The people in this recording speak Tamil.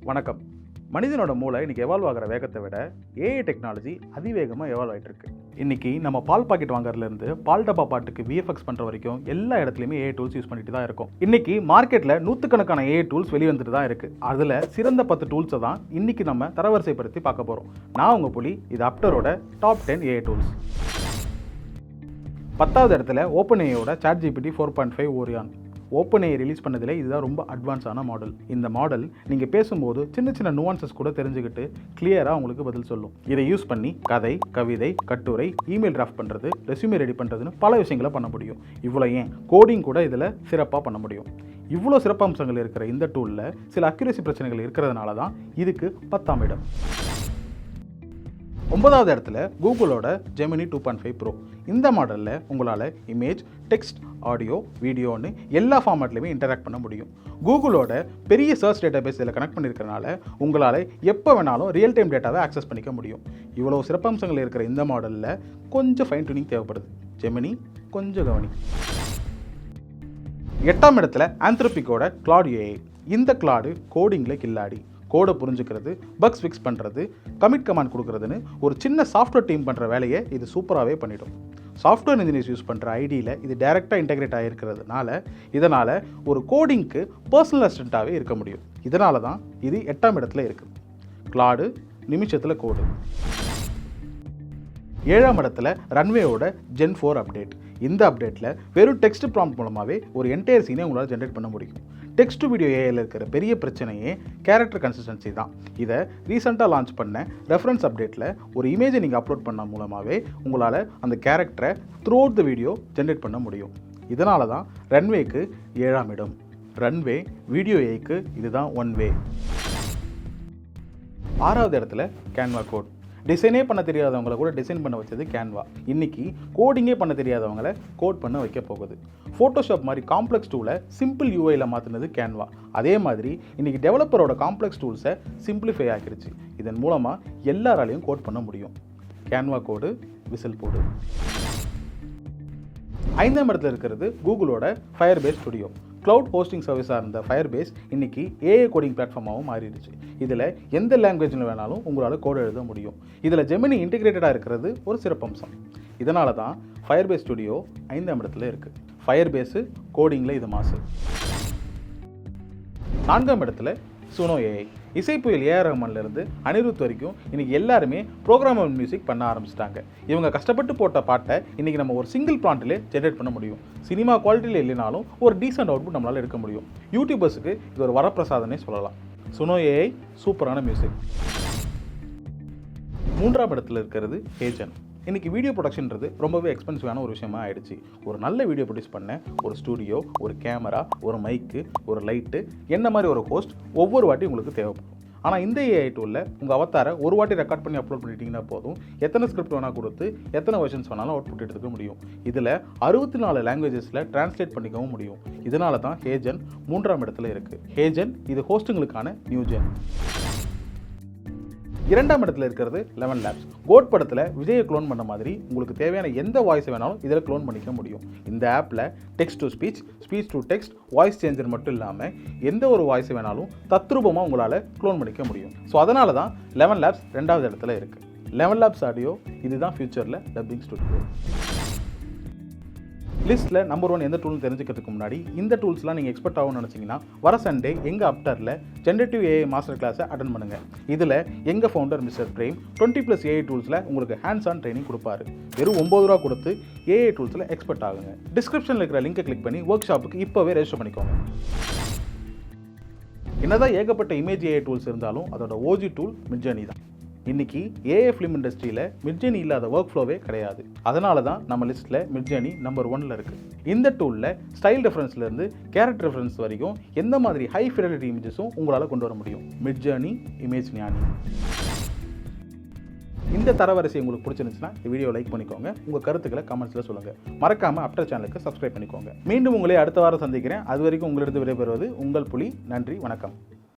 வணக்கம். மனிதனோட மூளை இன்றைக்கி எவால்வ் ஆகிற வேகத்தை விட ஏஐ டெக்னாலஜி அதிவேகமாக எவால்வ் ஆகிட்டு இருக்கு. இன்றைக்கி நம்ம பால் பாக்கெட் வாங்குறதுலேருந்து பால் டப்பா பாட்டுக்கு விஎஃப்எக்ஸ் பண்ணுற வரைக்கும் எல்லா இடத்துலையுமே ஏஐ டூல்ஸ் யூஸ் பண்ணிட்டு தான் இருக்கும். இன்றைக்கி மார்க்கெட்டில் நூற்றுக்கணக்கான ஏஐ டூல்ஸ் வெளிவந்துட்டு தான் இருக்குது. அதில் சிறந்த 10 டூல்ஸை தான் இன்றைக்கி நம்ம தரவரிசைப்படுத்தி பார்க்க போகிறோம். நான் உங்கள் புலி. இது அப்டரோட டாப் 10 ஏஐ டூல்ஸ். 10வது இடத்துல ஓப்பன்ஏஐயோட ChatGPT 4.5 ஓரியான். ஓப்பன்ஏஐ ரிலீஸ் பண்ணதில் இதுதான் ரொம்ப அட்வான்ஸான மாடல். இந்த மாடல் நீங்கள் பேசும்போது சின்ன சின்ன நுவான்சஸ் கூட தெரிஞ்சுக்கிட்டு கிளியராக உங்களுக்கு பதில் சொல்லும். இதை யூஸ் பண்ணி கதை, கவிதை, கட்டுரை, இமெயில் டிராஃப்ட் பண்ணுறது, ரெஸ்யூமே ரெடி பண்ணுறதுன்னு பல விஷயங்களை பண்ண முடியும். இவ்வளோ ஏன் கோடிங் கூட இதில் சிறப்பாக பண்ண முடியும். இவ்வளோ சிறப்பம்சங்கள் இருக்கிற இந்த டூலில் சில அக்யூரசி பிரச்சனைகள் இருக்கிறதுனால தான் இதுக்கு 10ஆம் இடம். 9வது இடத்துல கூகுளோட ஜெமினி 2.5 ப்ரோ. இந்த மாடலில் உங்களால் இமேஜ், டெக்ஸ்ட், ஆடியோ, வீடியோன்னு எல்லா ஃபார்மேட்லையுமே இன்டராக்ட் பண்ண முடியும். கூகுளோட பெரிய சர்ச் டேட்டாபேஸ் இதில் கனெக்ட் பண்ணியிருக்கிறனால உங்களால் எப்போ வேணாலும் ரியல் டைம் டேட்டாவை ஆக்சஸ் பண்ணிக்க முடியும். இவ்வளோ சிறப்பம்சங்கள் இருக்கிற இந்த மாடலில் கொஞ்சம் ஃபைன் டியூனிங் தேவைப்படுது. ஜெமினி கொஞ்சம் கவனி. 8ஆம் இடத்துல ஆந்த்ரோபிக்கோட கிளாட் ஏஐ. இந்த கிளாடு கோடிங்கில் கில்லாடி. கோடை புரிஞ்சுக்கிறது, பக்ஸ் ஃபிக்ஸ் பண்ணுறது, கமிட் கமாண்ட் கொடுக்குறதுன்னு ஒரு சின்ன சாஃப்ட்வேர் டீம் பண்ணுற வேலையை இது சூப்பராகவே பண்ணிடும். சாஃப்ட்வேர் இன்ஜினியர்ஸ் யூஸ் பண்ணுற ஐடியில் இது டைரெக்டாக இன்டெகிரேட் ஆகிருக்கிறதுனால இதனால் ஒரு கோடிங்க்கு பர்சனல் அசிஸ்டண்ட்டாகவே இருக்க முடியும். இதனால தான் இது 8ஆம் இடத்துல இருக்குது. கிளாடு நிமிஷத்தில் கோடு. 7ஆம் இடத்துல ரன்வேயோட Gen 4 அப்டேட். இந்த அப்டேட்டில் வெறும் டெக்ஸ்ட் ப்ராம்ப்ட் மூலமாகவே ஒரு என்டையர் சீனை உங்களால் ஜென்ரேட் பண்ண முடியும். டெக்ஸ்ட் டு வீடியோ ஏஐயில் இருக்கிற பெரிய பிரச்சனையே கேரக்டர் கன்சிஸ்டன்சி தான். இதை ரீசெண்டாக லான்ச் பண்ண ரெஃபரன்ஸ் அப்டேட்டில் ஒரு இமேஜை நீங்கள் அப்லோட் பண்ண மூலமாகவே உங்களால் அந்த கேரக்டரை through out the video generate பண்ண முடியும். இதனால தான் ரன்வேக்கு 7ஆம் இடம். ரன்வே வீடியோ ஏஐக்கு இதுதான் 1 வே. 6வது இடத்துல கேன்வா கோட். டிசைனே பண்ண தெரியாதவங்களை கூட டிசைன் பண்ண வச்சது கேன்வா. இன்றைக்கி கோடிங்கே பண்ண தெரியாதவங்களை கோட் பண்ண வைக்க போகுது. ஃபோட்டோஷாப் மாதிரி காம்ப்ளெக்ஸ் டூலை சிம்பிள் யூஐயில் மாற்றினது கேன்வா. அதே மாதிரி இன்றைக்கி டெவலப்பரோட காம்ப்ளெக்ஸ் டூல்ஸை சிம்பிளிஃபை ஆகிருச்சு. இதன் மூலமாக எல்லாராலையும் கோட் பண்ண முடியும். கேன்வா கோடு விசில் போடு. 5ஆம் இடத்துல இருக்கிறது கூகுளோட ஃபயர்பேஸ் ஸ்டுடியோ. க்ளவுட் ஹோஸ்டிங் சர்வீஸாக இருந்த ஃபயர்பேஸ் இன்றைக்கி ஏஐ கோடிங் பிளாட்ஃபார்மாகவும் மாறிடுச்சு. இதில் எந்த லாங்குவேஜில் வேணாலும் உங்களால் கோடு எழுத முடியும். இதில் ஜெமினி இன்டிகிரேட்டடாக இருக்கிறது ஒரு சிறப்பம்சம். இதனால தான் ஃபயர்பேஸ் ஸ்டுடியோ 5ஆம் இடத்துல இருக்குது. ஃபயர்பேஸு கோடிங்கில் இது மாசு. 4ஆம் இடத்துல சுனோ ஏஐ. இசைப்புயல் ஏஆர் ரஹ்மான்லேருந்து அனிருத் வரைக்கும் இன்றைக்கி எல்லாருமே ப்ரோக்ராமர் மியூசிக் பண்ண ஆரம்பிச்சிட்டாங்க. இவங்க கஷ்டப்பட்டு போட்ட பாட்டை இன்றைக்கி நம்ம ஒரு சிங்கிள் ப்ராண்ட்டிலே ஜென்ரேட் பண்ண முடியும். சினிமா குவாலிட்டியில் இல்லைனாலும் ஒரு டீசென்ட் அவுட்புட் நம்மளால் எடுக்க முடியும். யூடியூபர்ஸுக்கு இது ஒரு வரப்பிரசாதனே சொல்லலாம். சுனோ ஏஐ சூப்பரான மியூசிக். 3ஆம் இடத்துல இருக்கிறது ஹேஜன். இன்றைக்கி வீடியோ ப்ரொடக்ஷன்றது ரொம்பவே எக்ஸ்பென்சிவான ஒரு விஷயமா ஆயிடுச்சு. ஒரு நல்ல வீடியோ ப்ரொடியூஸ் பண்ண ஒரு ஸ்டூடியோ, ஒரு கேமரா, ஒரு மைக்கு, ஒரு லைட்டு, என்ன மாதிரி ஒரு ஹோஸ்ட் ஒவ்வொரு வாட்டி உங்களுக்கு தேவைப்படும். ஆனால் இந்த ஏஐ டூலில் உங்கள் அவதாரை ஒரு வாட்டி ரெக்கார்ட் பண்ணி அப்லோட் பண்ணிட்டீங்கன்னா போதும், எத்தனை ஸ்கிரிப்ட் வேணால் கொடுத்து எத்தனை வெர்ஷன்ஸ் வேணாலும் அவுட்புட் எடுத்துக்க முடியும். இதில் 64 லாங்குவேஜஸில் டிரான்ஸ்லேட் பண்ணிக்கவும் முடியும். இதனால தான் ஹேஜன் 3ஆம் இடத்துல இருக்குது. ஹேஜன் இது ஹோஸ்டிங்களுக்கான நியூ ஜென். 2ஆம் இடத்துல இருக்கிறது 11 லேப்ஸ். கோட் படத்தில் விஜயை க்ளோன் பண்ண மாதிரி உங்களுக்கு தேவையான எந்த வாய்ஸை வேணாலும் இதில் க்ளோன் பண்ணிக்க முடியும். இந்த ஆப்பில் text to speech, speech to text, voice changer மட்டும் இல்லாமல் எந்த ஒரு வாய்ஸை வேணாலும் தத்ரூபமாக உங்களால் க்ளோன் பண்ணிக்க முடியும். ஸோ அதனால தான் 11 லேப்ஸ் 2ஆவது இடத்துல இருக்குது. 11 லேப்ஸ் ஆடியோ இதுதான் ஃபியூச்சரில் டப்பிங் ஸ்டுடியோ. லிஸ்ட்டில் நம்பர் 1 எந்த டூல்னு தெரிஞ்சுக்கிறதுக்கு முன்னாடி இந்த டூல்ஸ்லாம் நீங்கள் எக்ஸ்பர்ட் ஆகும்னு நினச்சிங்கன்னா வர சண்டே எங்கள் அப்டரில் ஜென்ரேட்டிவ் ஏஐ மாஸ்டர் கிளாஸை அட்டன் பண்ணுங்கள். இதில் எங்கள் ஃபவுண்டர் மிஸ்டர் பிரேம் 20+ ஏஐ டூல்ஸில் உங்களுக்கு ஹேண்ட்ஸ் ஆன் ட்ரைனிங் கொடுப்பாரு. வெறும் 9 ரூபா கொடுத்து ஏஐ டூல்ஸில் எக்ஸ்பர்ட் ஆகுங்க. டிஸ்கிரிப்ஷனில் இருக்கிற லிங்கை கிளிக் பண்ணி ஒர்க் ஷாப்புக்கு இப்போவே ரெஜிஸ்டர் பண்ணிக்கோங்க. என்னதான் ஏகப்பட்ட இமேஜ் ஏஐ டூல்ஸ் இருந்தாலும் அதோட ஓஜி டூல் மிட்ஜர்னி தான். இன்றைக்கி ஏஐ ஃபிலிம் இண்டஸ்ட்ரியில் மிட்ஜர்னி இல்லாத ஒர்க் ஃப்ளோவே கிடையாது. அதனால தான் நம்ம லிஸ்ட்டில் மிட்ஜர்னி நம்பர் 1ல் இருக்குது. இந்த டூலில் ஸ்டைல் ரெஃபரன்ஸ்லேருந்து கேரக்டர் ரெஃபரன்ஸ் வரைக்கும் எந்த மாதிரி ஹை ஃபிடலிட்டி இமேஜஸும் உங்களால் கொண்டு வர முடியும். மிட்ஜர்னி இமேஜ் ஞானி. இந்த தரவரிசை உங்களுக்கு பிடிச்சிருந்துச்சுன்னா இந்த வீடியோ லைக் பண்ணிக்கோங்க. உங்கள் கருத்துக்களை கமெண்ட்ஸில் சொல்லுங்கள். மறக்காமல் அப்டர் சேனலுக்கு சப்ஸ்கிரைப் பண்ணிக்கோங்க. மீண்டும் உங்களை அடுத்த வாரம் சந்திக்கிறேன். அது வரைக்கும் உங்களிடம் விடைபெறுவது உங்கள் புலி. நன்றி, வணக்கம்.